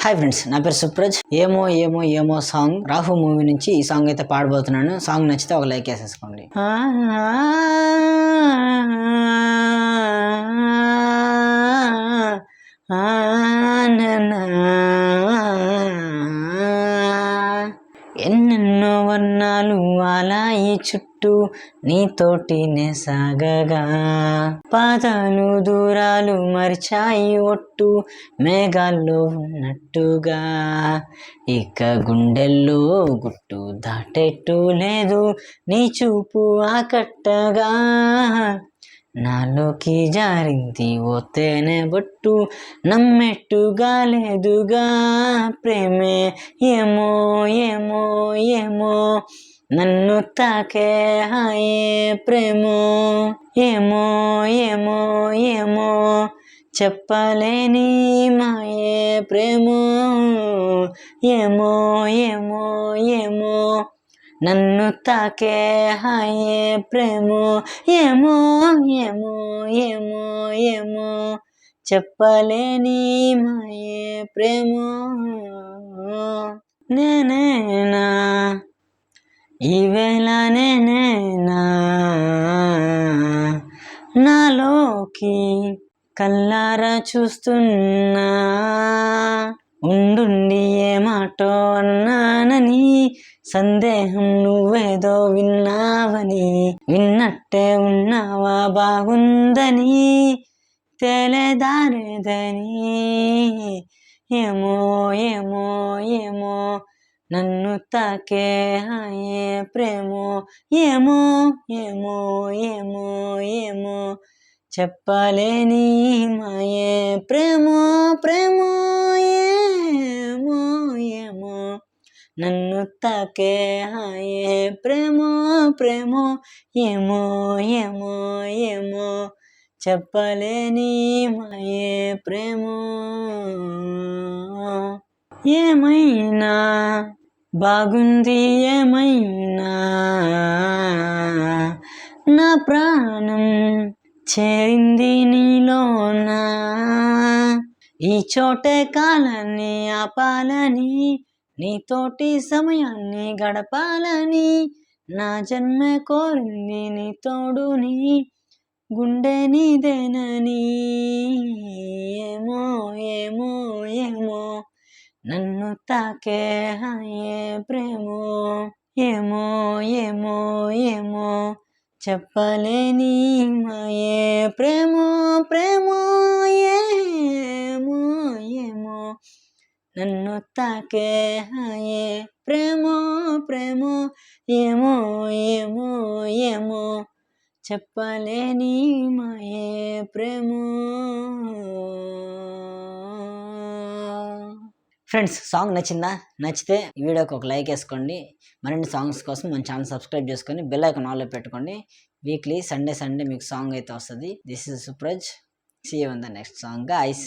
Hi friends, నా పేరు సుప్రజ్. ఏమో ఏమో ఏమో సాంగ్ రాహు మూవీ నుంచి ఈ సాంగ్ అయితే పాడబోతున్నాను. సాంగ్ నచ్చితే ఒక లైక్ వేసేసుకోండి. ఎన్నెన్నో వర్ణాలు అలా ఈ చుట్టూ నీతోటినే సాగగా, పాదాలు దూరాలు మరిచాయి ఒట్టు మేఘాల్లో ఉన్నట్టుగా. ఇక గుండెల్లో గుట్టు దాటెట్టు లేదు నీ చూపు ఆకట్టగా. నాలోకి జారింది ఓ తేనె బొట్టు నమ్మెట్టుగా లేదుగా. ప్రేమే ఏమో ఏమో ఏమో నన్ను తాకే హాయే ప్రేమో. ఏమో ఏమో ఏమో చెప్పలేని మాయే ప్రేమో. ఏమో ఏమో ఏమో నన్ను తాకే హాయే ప్రేమో. ఏమో ఏమో ఏమో ఏమో చెప్పలేని మాయే ప్రేమో. నేనేనా ఈవేళ నేనేనా నాలోకి కల్లారా చూస్తున్నా. ఉండుండి ఏ మాటో అన్నానని సందేహం నువ్వేదో విన్నావని. విన్నట్టే ఉన్నావా బాగుందని తేలేదారేదని. ఏమో ఏమో ఏమో నన్ను తాకే హాయే ప్రేమో. ఏమో ఏమో ఏమో ఏమో చెప్పలేని మాయే ప్రేమో. ప్రేమో ఏమో ఏమో నన్ను తాకే హాయే ప్రేమో. ప్రేమో ఏమో ఏమో ఏమో చెప్పలేని మాయే ప్రేమో. ఏమైనా బాగుంది ఏమైనా నా ప్రాణం చేరింది నీలోనా. ఈ చోటే కాలాన్ని ఆపాలని నీతోటి సమయాన్ని గడపాలని నా జన్మే కోరింది నీ తోడుని గుండె నీదేనని. ఏమో ఏమో ఏమో నన్ను తాకే హాయే ప్రేమో. ఏమో ఏమో ఏమో చెప్పలేని మాయే ప్రేమో. ప్రేమో ఏమో ఏమో నన్ను తాకే హాయే ప్రేమో. ప్రేమో ఏమో ఏమో ఏమో చెప్పలేని మాయే ప్రేమో. ఫ్రెండ్స్, సాంగ్ నచ్చిందా? నచ్చితే ఈ వీడియోకి ఒక లైక్ వేసుకోండి. మరిన్ని సాంగ్స్ కోసం మన ఛానల్ సబ్స్క్రైబ్ చేసుకొని బెల్ ఐకాన్ ఆన్లో పెట్టుకోండి. వీక్లీ సండే మీకు సాంగ్ అయితే వస్తుంది. This is Supraj. See you in the next song guys.